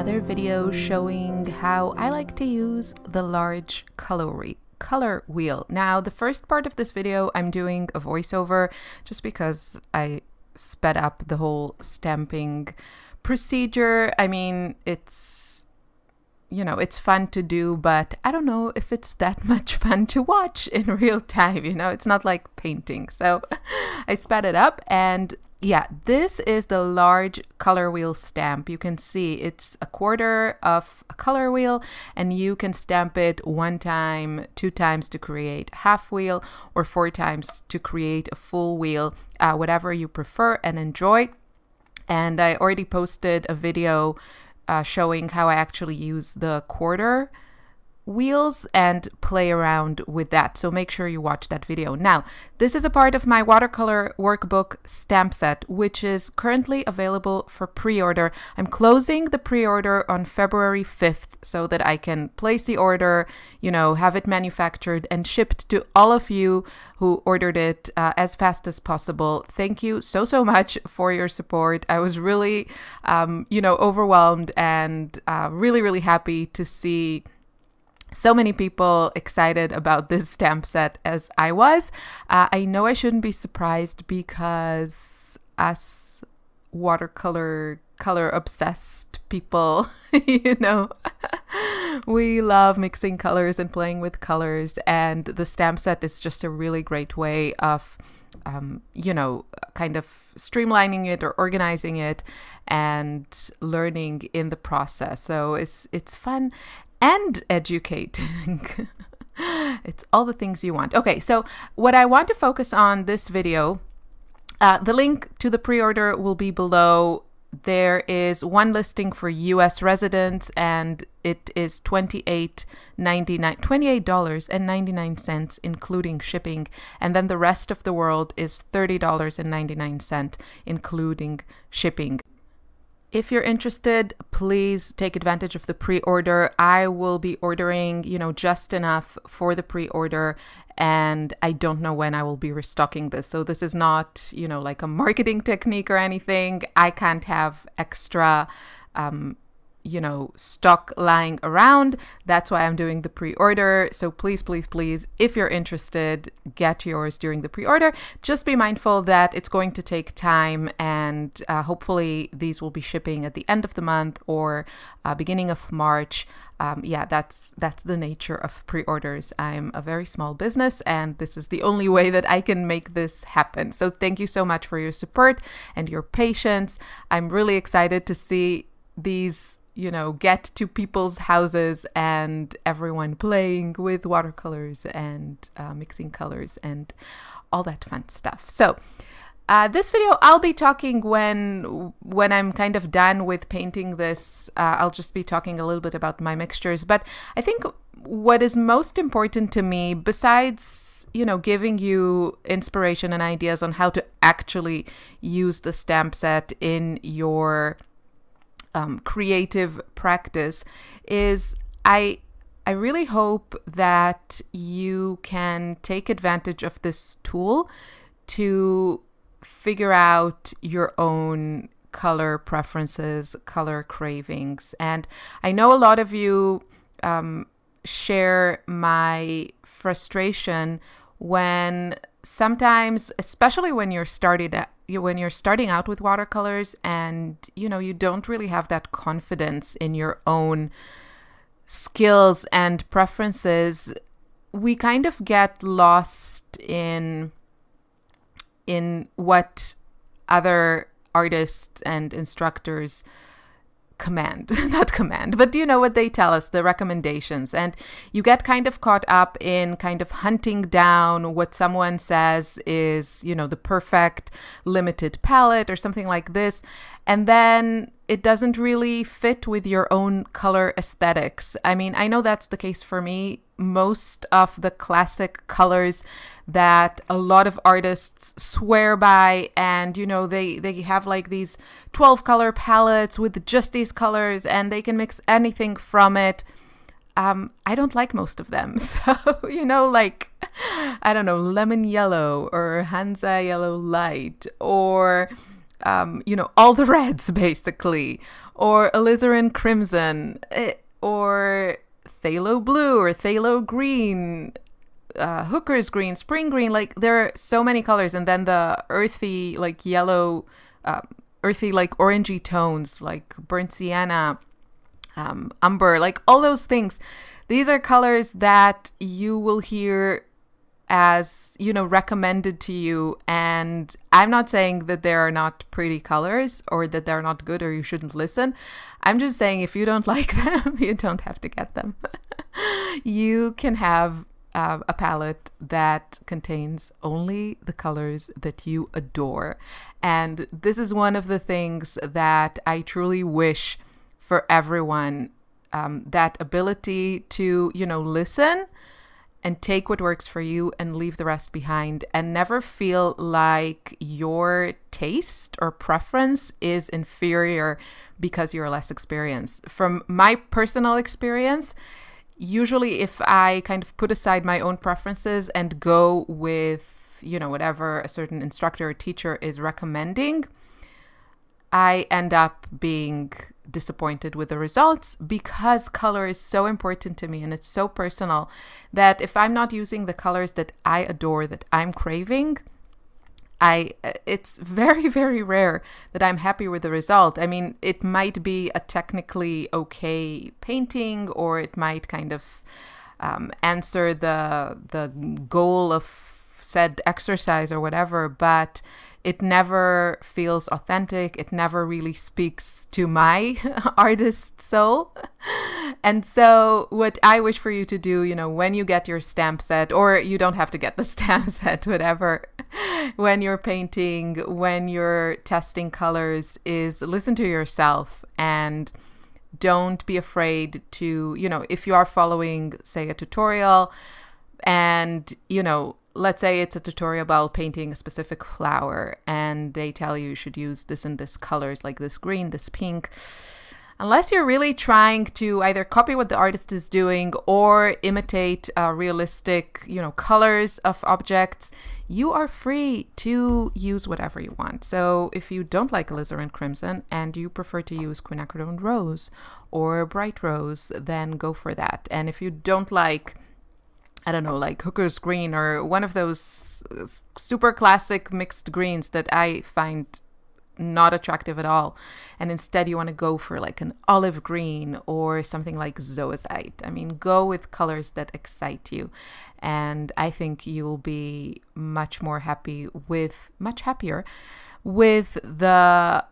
another video showing how I like to use the large color wheel. Now, the first part of this video, I'm doing a voiceover just because I sped up the whole stamping procedure. I mean, it's fun to do, but I don't know if it's that much fun to watch in real time. It's not like painting. So I sped it up, and yeah, this is the large color wheel stamp. You can see it's 1/4 of a color wheel, and you can stamp it 1 time, 2 times to create half wheel, or 4 times to create a full wheel, whatever you prefer and enjoy. And I already posted a video showing how I actually use the 1/4 wheels and play around with that. So make sure you watch that video. Now, this is a part of my watercolor workbook stamp set, which is currently available for pre-order. I'm closing the pre-order on February 5th so that I can place the order, have it manufactured and shipped to all of you who ordered it as fast as possible. Thank you so much for your support. I was really, overwhelmed and really happy to see so many people excited about this stamp set as I was. I know I shouldn't be surprised because us color obsessed people, we love mixing colors and playing with colors, and the stamp set is just a really great way of kind of streamlining it or organizing it and learning in the process. So it's fun and educating. It's all the things you want. Okay, so what I want to focus on this video, the link to the pre-order will be below. There is one listing for US residents, and it is $28.99, including shipping. And then the rest of the world is $30.99, including shipping. If you're interested, please take advantage of the pre-order. I will be ordering, just enough for the pre-order, and I don't know when I will be restocking this. So this is not, like a marketing technique or anything. I can't have extra stock lying around. That's why I'm doing the pre-order. So please, if you're interested, get yours during the pre-order. Just be mindful that it's going to take time, and hopefully these will be shipping at the end of the month or beginning of March. That's the nature of pre-orders. I'm a very small business, and this is the only way that I can make this happen. So thank you so much for your support and your patience. I'm really excited to see these get to people's houses and everyone playing with watercolors and mixing colors and all that fun stuff. So this video, I'll be talking when I'm kind of done with painting this. I'll just be talking a little bit about my mixtures. But I think what is most important to me, besides giving you inspiration and ideas on how to actually use the stamp set in your creative practice, is I really hope that you can take advantage of this tool to figure out your own color preferences, color cravings. And I know a lot of you share my frustration when sometimes, especially when you're starting out with watercolors and you don't really have that confidence in your own skills and preferences, we kind of get lost in what other artists and instructors not command, but what they tell us, the recommendations. And you get kind of caught up in kind of hunting down what someone says is, the perfect limited palette or something like this. And then it doesn't really fit with your own color aesthetics. I mean, I know that's the case for me. Most of the classic colors that a lot of artists swear by, and they have like these 12 color palettes with just these colors, and they can mix anything from it. I don't like most of them. So, like, I don't know, lemon yellow or Hansa yellow light, or all the reds basically, or alizarin crimson, or phthalo blue or phthalo green, hooker's green, spring green. Like there are so many colors, and then the earthy like yellow, earthy like orangey tones like burnt sienna, umber, like all those things. These are colors that you will hear as, recommended to you. And I'm not saying that they are not pretty colors or that they're not good or you shouldn't listen. I'm just saying if you don't like them, you don't have to get them. You can have a palette that contains only the colors that you adore. And this is one of the things that I truly wish for everyone, that ability to, listen and take what works for you and leave the rest behind, and never feel like your taste or preference is inferior because you're less experienced. From my personal experience, usually if I kind of put aside my own preferences and go with, whatever a certain instructor or teacher is recommending, I end up being disappointed with the results, because color is so important to me and it's so personal that if I'm not using the colors that I adore, that I'm craving, it's very, very rare that I'm happy with the result. I mean, it might be a technically okay painting, or it might kind of answer the goal of said exercise or whatever, but it never feels authentic. It never really speaks to my artist soul. And so what I wish for you to do, when you get your stamp set, or you don't have to get the stamp set, whatever, when you're painting, when you're testing colors, is listen to yourself and don't be afraid to, if you are following, say, a tutorial, and, let's say it's a tutorial about painting a specific flower, and they tell you should use this and this colors, like this green, this pink. Unless you're really trying to either copy what the artist is doing or imitate realistic, colors of objects, you are free to use whatever you want. So if you don't like alizarin crimson and you prefer to use quinacridone rose or bright rose, then go for that. And if you don't like, I don't know, like hooker's green or one of those super classic mixed greens that I find not attractive at all, and instead you want to go for like an olive green or something like zoazite, I mean, go with colors that excite you. And I think you'll be much happier with the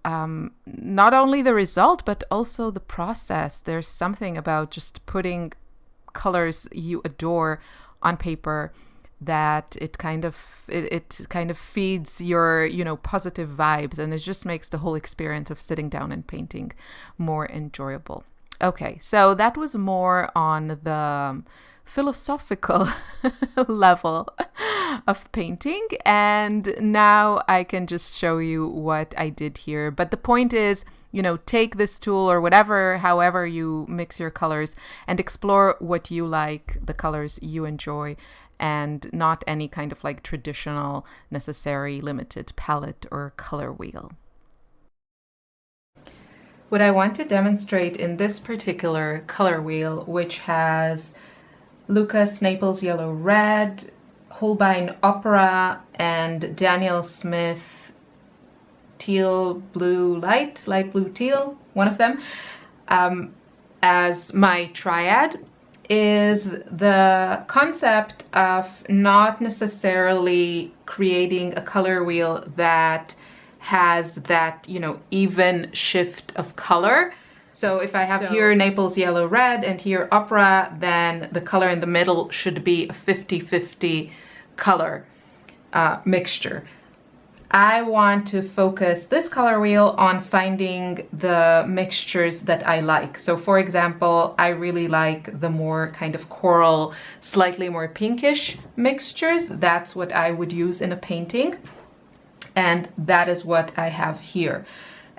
not only the result, but also the process. There's something about just putting colors you adore on paper that it kind of feeds your positive vibes, and it just makes the whole experience of sitting down and painting more enjoyable. Okay, so that was more on the philosophical level of painting, and now I can just show you what I did here. But the point is, take this tool or whatever, however you mix your colors, and explore what you like, the colors you enjoy, and not any kind of like traditional, necessary, limited palette or color wheel. What I want to demonstrate in this particular color wheel, which has Lucas Naples Yellow Red, Holbein Opera, and Daniel Smith Teal Blue Light Blue Teal, one of them, as my triad, is the concept of not necessarily creating a color wheel that has that, even shift of color. So if I have here Naples Yellow Red and here Opera, then the color in the middle should be a 50-50 color mixture. I want to focus this color wheel on finding the mixtures that I like. So for example, I really like the more kind of coral, slightly more pinkish mixtures. That's what I would use in a painting. And that is what I have here.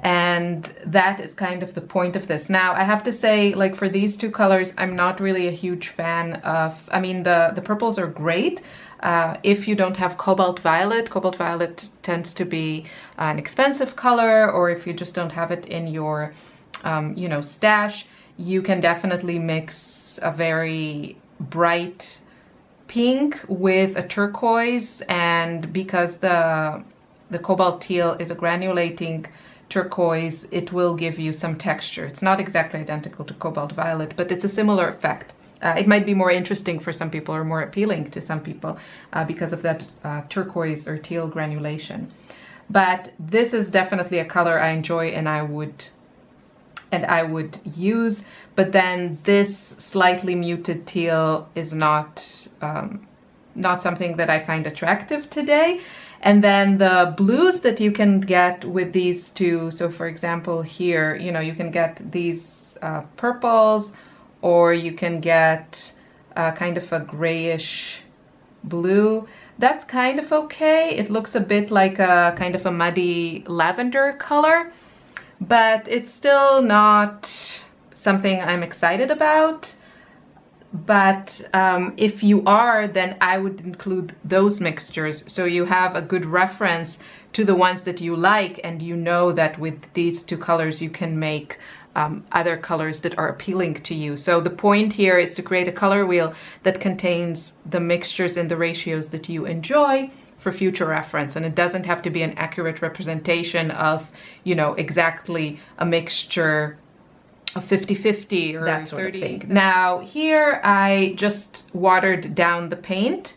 And that is kind of the point of this. Now, I have to say, like for these two colors, I'm not really a huge fan of, I mean, the purples are great. If you don't have cobalt violet tends to be an expensive color, or if you just don't have it in your, you know, stash, you can definitely mix a very bright pink with a turquoise, and because the cobalt teal is a granulating turquoise, it will give you some texture. It's not exactly identical to cobalt violet, but it's a similar effect. It might be more interesting for some people or more appealing to some people because of that turquoise or teal granulation. But this is definitely a color I enjoy and I would use. But then this slightly muted teal is not something that I find attractive today. And then the blues that you can get with these two, so for example here, you know, you can get these purples, or you can get kind of a grayish blue. That's kind of okay. It looks a bit like a kind of a muddy lavender color, but it's still not something I'm excited about. But if you are, then I would include those mixtures, so you have a good reference to the ones that you like, and you know that with these two colors you can make other colors that are appealing to you. So the point here is to create a color wheel that contains the mixtures and the ratios that you enjoy for future reference, and it doesn't have to be an accurate representation of, you know, exactly a mixture of 50-50 or that sort of thing. Now here I just watered down the paint,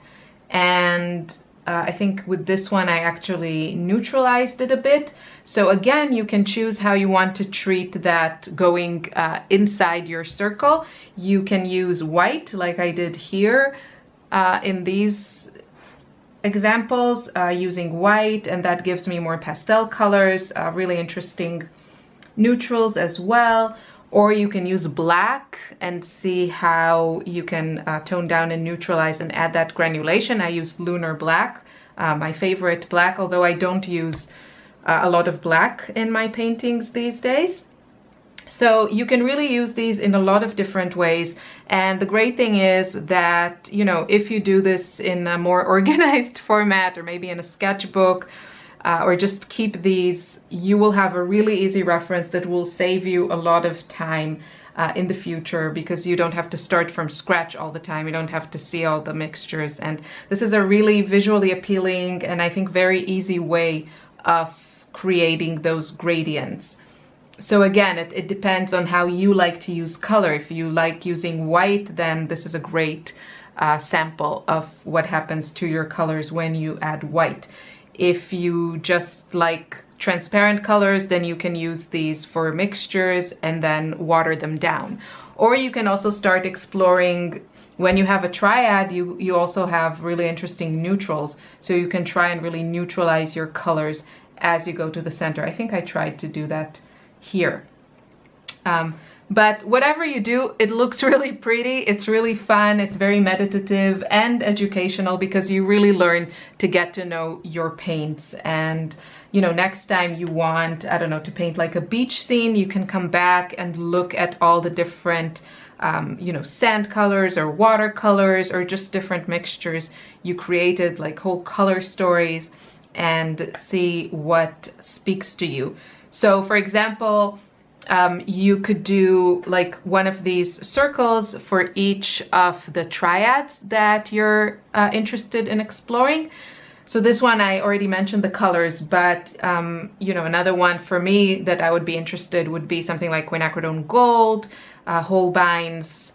and I think with this one I actually neutralized it a bit. So again, you can choose how you want to treat that going inside your circle. You can use white like I did here in these examples, using white, and that gives me more pastel colors, really interesting neutrals as well. Or you can use black and see how you can tone down and neutralize and add that granulation. I use lunar black, my favorite black, although I don't use a lot of black in my paintings these days. So you can really use these in a lot of different ways. And the great thing is that, you know, if you do this in a more organized format, or maybe in a sketchbook, or just keep these, you will have a really easy reference that will save you a lot of time in the future, because you don't have to start from scratch all the time. You don't have to see all the mixtures. And this is a really visually appealing and I think very easy way of creating those gradients. So again, it depends on how you like to use color. If you like using white, then this is a great sample of what happens to your colors when you add white. If you just like transparent colors, then you can use these for mixtures and then water them down. Or you can also start exploring, when you have a triad, you also have really interesting neutrals. So you can try and really neutralize your colors as you go to the center. I think I tried to do that here. But whatever you do, it looks really pretty, it's really fun, it's very meditative and educational, because you really learn to get to know your paints. And, you know, next time you want, I don't know, to paint like a beach scene, you can come back and look at all the different, you know, sand colors or watercolors or just different mixtures you created, like whole color stories, and see what speaks to you. So, for example, you could do like one of these circles for each of the triads that you're interested in exploring. So this one, I already mentioned the colors, but you know, another one for me that I would be interested would be something like quinacridone gold, Holbein's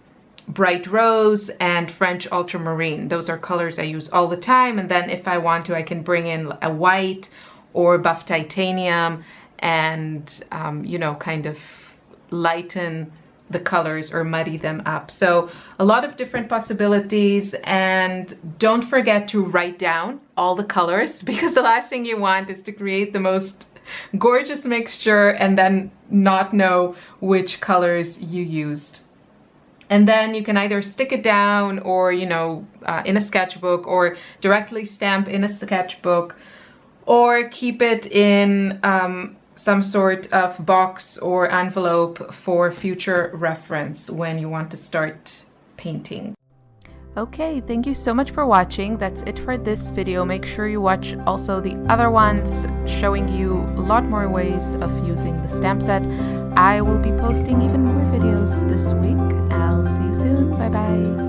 bright rose, and French ultramarine. Those are colors I use all the time. And then if I want to, I can bring in a white or buff titanium and, you know, kind of lighten the colors or muddy them up. So a lot of different possibilities, and don't forget to write down all the colors, because the last thing you want is to create the most gorgeous mixture and then not know which colors you used. And then you can either stick it down or, you know, in a sketchbook, or directly stamp in a sketchbook, or keep it in some sort of box or envelope for future reference when you want to start painting. Okay, thank you so much for watching. That's it for this video. Make sure you watch also the other ones showing you a lot more ways of using the stamp set. I will be posting even more videos this week. I'll see you soon. Bye bye.